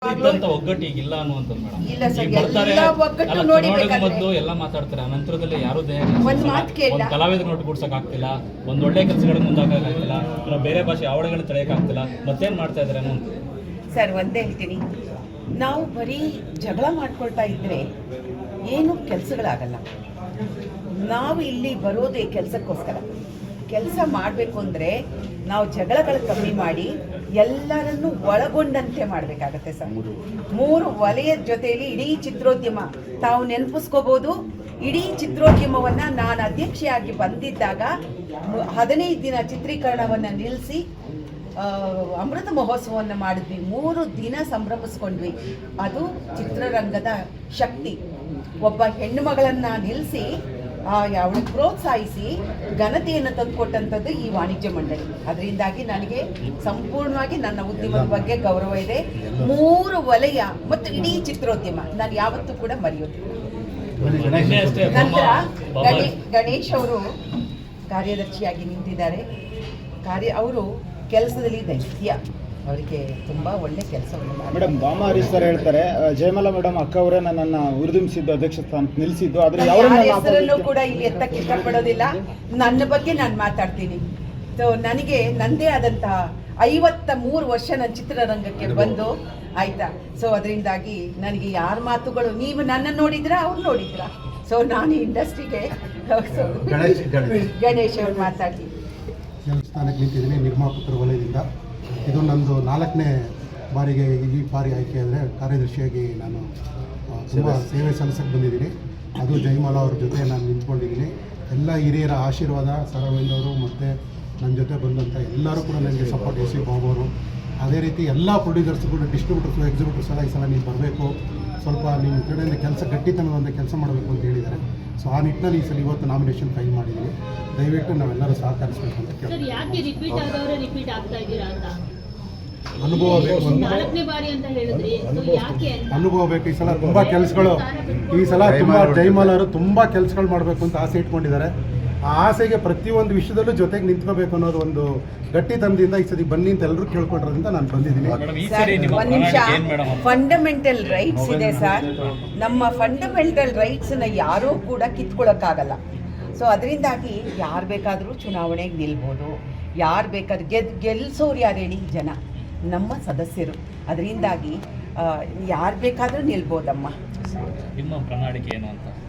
ಇದ್ದಂತ ಒಗ್ಗಟ್ಟು ಈಗಿಲ್ಲ ಅನ್ನುವಂಥದ್ದು ಮೇಡಮ್. ಇಲ್ಲ ಸರ್, ಈಗ ಬರ್ತಾರೆ, ಎಲ್ಲ ಒಗ್ಗಟ್ಟು ಅಲ್ಲ, ನೋಡಿಬೇಕಾದ್ರೆ ಚುನಾವಣೆಗೂ ಮೊದಲು ಎಲ್ಲ ಮಾತಾಡ್ತಾರೆ, ನಂತರದಲ್ಲಿ ಯಾರು ಒಂದ್ ಮಾತು ಕೇಳ, ಒಂದು ಕಲಾವಿದ್ರ ನೋಟ್ ಕೊಡ್ಸಕ್ ಆಗ್ತಿಲ್ಲ, ಒಂದ್ ಒಳ್ಳೆ ಕೆಲಸಗಳು ಮುಂದಾಗಕ್ಕಾಗ್ತಿಲ್ಲ, ಬೇರೆ ಭಾಷೆ ಅವಳಿಗಳನ್ನ ತಡೆಯಕ್ಕಾಗ್ತಿಲ್ಲ, ಮತ್ತೇನ್ ಮಾಡ್ತಾ ಇದಾರೆ ಅನ್ನೋ ಸರ್ ಒಂದೇ ಹೇಳ್ತೀನಿ, ನಾವು ಬರೀ ಜಗಳ ಮಾಡ್ಕೊಳ್ತಾ ಇದ್ರೆ ಏನು ಕೆಲಸಗಳಾಗಲ್ಲ. ನಾವು ಇಲ್ಲಿ ಬರೋದೇ ಕೆಲಸಕ್ಕೋಸ್ಕರ. ಕೆಲಸ ಮಾಡಬೇಕು ಅಂದರೆ ನಾವು ಜಗಳಗಳು ಕಮ್ಮಿ ಮಾಡಿ ಎಲ್ಲರನ್ನೂ ಒಳಗೊಂಡಂತೆ ಮಾಡಬೇಕಾಗತ್ತೆ ಸರ್. ಮೂರು ವಲಯದ ಜೊತೆಯಲ್ಲಿ ಇಡೀ ಚಿತ್ರೋದ್ಯಮ ತಾವು ನೆನಪಿಸ್ಕೋಬೋದು. ಇಡೀ ಚಿತ್ರೋದ್ಯಮವನ್ನು ನಾನು ಅಧ್ಯಕ್ಷೆಯಾಗಿ ಬಂದಿದ್ದಾಗ 15 ದಿನ ಚಿತ್ರೀಕರಣವನ್ನು ನಿಲ್ಲಿಸಿ ಅಮೃತ ಮಹೋತ್ಸವವನ್ನು ಮಾಡಿದ್ವಿ. 3 ದಿನ ಸಂಭ್ರಮಿಸ್ಕೊಂಡ್ವಿ. ಅದು ಚಿತ್ರರಂಗದ ಶಕ್ತಿ. ಒಬ್ಬ ಹೆಣ್ಣು ಮಗಳನ್ನು ನಿಲ್ಲಿಸಿ ಅವಳು ಪ್ರೋತ್ಸಾಹಿಸಿ ಘನತೆಯನ್ನು ತಂದುಕೊಟ್ಟಂಥದ್ದು ಈ ವಾಣಿಜ್ಯ ಮಂಡಳಿ. ಅದರಿಂದಾಗಿ ನನಗೆ ಸಂಪೂರ್ಣವಾಗಿ ನನ್ನ ಉದ್ಯಮದ ಬಗ್ಗೆ ಗೌರವ ಇದೆ. 3 ವಲಯ ಮತ್ತು ಇಡೀ ಚಿತ್ರೋದ್ಯಮ ನಾನು ಯಾವತ್ತೂ ಕೂಡ ಮರೆಯೋದಿಲ್ಲ. ನಂತರ ಗಣೇಶ್ ಅವರು ಕಾರ್ಯದರ್ಶಿಯಾಗಿ ನಿಂತಿದ್ದಾರೆ. ಅವರು ಕೆಲಸದಲ್ಲಿ ದೈತ್ಯ, ಅವರಿಗೆ ತುಂಬಾ ಒಳ್ಳೆ ಕೆಲಸವನ್ನು ಮೇಡಮ್. ಬಾಮಾ ಹರೀಶ್ ಸರ್ ಹೇಳ್ತಾರೆ, ಜಯಮಾಲಾ ಮೇಡಮ್ ಅಕ್ಕ ಅವರೇ ನನ್ನನ್ನು ಹುರಿದುಂಬಿಸಿದ್ದು, ಅಧ್ಯಕ್ಷ ಸ್ಥಾನಕ್ಕೆ ನಿಲ್ಲಿಸಿದ್ದು. ಆದರೆ ಯಾರ ಹೆಸರನ್ನು ಕೂಡ ಇಲ್ಲಿ ಎತ್ತಕ್ಕೆ ಇಷ್ಟಪಡೋದಿಲ್ಲ. ನನ್ನ ಬಗ್ಗೆ ನಾನು ಮಾತಾಡ್ತೀನಿ. ಸೊ ನನಗೆ ನನ್ನದೇ ಆದಂತಹ 53 ವರ್ಷ ನನ್ನ ಚಿತ್ರರಂಗಕ್ಕೆ ಬಂದು ಆಯ್ತಾ. ಸೊ ಅದರಿಂದಾಗಿ ನನಗೆ ಯಾರ ಮಾತುಗಳು, ನೀವು ನನ್ನ ನೋಡಿದ್ರ ಅವ್ರು ನೋಡಿದ್ರ. ಸೊ ನಾನು ಇಂಡಸ್ಟ್ರಿಗೆ ಗಣೇಶ್ ಅವ್ರು ಮಾತಾಡಿ ಸ್ಥಾನಕ್ಕೆ ನಿಂತಿದ್ದೀನಿ ನಿರ್ಮಾಪಕರ ವಲಯದಿಂದ. ಇದು ನಂದು 4ನೇ ಬಾರಿಗೆ ಈ ಬಾರಿ ಆಯ್ಕೆ ಆದರೆ ಕಾರ್ಯದರ್ಶಿಯಾಗಿ ನಾನು ತುಂಬ ಸೇವೆ ಸಲ್ಲಿಸಕ್ಕೆ ಬಂದಿದ್ದೀನಿ. ಅದು ಜಯಮಾಲಾ ಅವ್ರ ಜೊತೆ ನಾನು ನಿಂತ್ಕೊಂಡಿದ್ದೀನಿ. ಎಲ್ಲ ಹಿರಿಯರ ಆಶೀರ್ವಾದ, ಸರವಿಂದವರು ಮತ್ತು ನನ್ನ ಜೊತೆ ಬಂದಂಥ ಎಲ್ಲರೂ ಕೂಡ ನನಗೆ ಸಪೋರ್ಟ್, ಎಸ್ ಸಿ ಬಾಬು ಅವರು, ಅದೇ ರೀತಿ ಎಲ್ಲ ಪ್ರೊಡ್ಯೂಸರ್ಸ್ಗಳು, ಡಿಸ್ಟ್ರಿಬ್ಯೂಟರ್ಸು, ಎಕ್ಸಿಬ್ಯೂಟರ್ಸ್ ಎಲ್ಲ ಈ ಸಲ ನೀವು ಬರಬೇಕು, ಸ್ವಲ್ಪ ನಿಮ್ಮ ಕಡೆಯಿಂದ ಕೆಲಸ ಗಟ್ಟಿತನದಿಂದ ಕೆಲಸ ಮಾಡಬೇಕು ಅಂತ ಹೇಳಿದ್ದಾರೆ. ಸೊ ಆ ನಿಟ್ಟಿನಲ್ಲಿ ಈ ಸಲ ಇವತ್ತು ನಾಮಿನೇಷನ್ ಫೈಲ್ ಮಾಡಿದ್ದೀನಿ. ದಯವಿಟ್ಟು ನಾವೆಲ್ಲರೂ ಸಹಕರಿಸಬೇಕು ಅಂತ ಕೇಳ್ತೀವಿ. ಅನುಭವ ಬೇಕು, ಅನುಭವ ಬೇಕು. ಈ ಸಲ ತುಂಬ ಕೆಲಸಗಳು, ಈ ಸಲ ತುಂಬ ಜಯಮಾಲಾ ಅವರು ತುಂಬ ಕೆಲಸಗಳು ಮಾಡಬೇಕು ಅಂತ ಆಸೆ ಇಟ್ಕೊಂಡಿದ್ದಾರೆ. ಆ ಆಸೆಗೆ ಪ್ರತಿಯೊಂದು ವಿಷಯದಲ್ಲೂ ಜೊತೆಗೆ ನಿಂತ್ಕೋಬೇಕು ಅನ್ನೋದು ಒಂದು ಗಟ್ಟಿತನದಿಂದ ಈ ಸತಿ ಬನ್ನಿ ಅಂತ ಎಲ್ಲರೂ ಕೇಳ್ಕೊಂಡ್ರಿಂದ ನಾನು ಬಂದಿದ್ದೀನಿ. ಒಂದು ನಿಮಿಷ, ಫಂಡಮೆಂಟಲ್ ರೈಟ್ಸ್ ಇದೆ ಸರ್. ನಮ್ಮ ಫಂಡಮೆಂಟಲ್ ರೈಟ್ಸನ್ನ ಯಾರೂ ಕೂಡ ಕಿತ್ಕೊಳ್ಳೋಕ್ಕಾಗಲ್ಲ. ಸೊ ಅದರಿಂದಾಗಿ ಯಾರು ಬೇಕಾದರೂ ಚುನಾವಣೆಗೆ ನಿಲ್ಬೋದು, ಯಾರು ಬೇಕಾದ್ರೂ ಗೆಲ್ಸೋರು ಯಾರು ಹೇಳಿ? ಜನ, ನಮ್ಮ ಸದಸ್ಯರು. ಅದರಿಂದಾಗಿ ಯಾರು ಬೇಕಾದರೂ ನಿಲ್ಬೋದಮ್ಮ. ನಿಮ್ಮ ಪ್ರಣಾಳಿಕೆ ಏನು ಅಂತ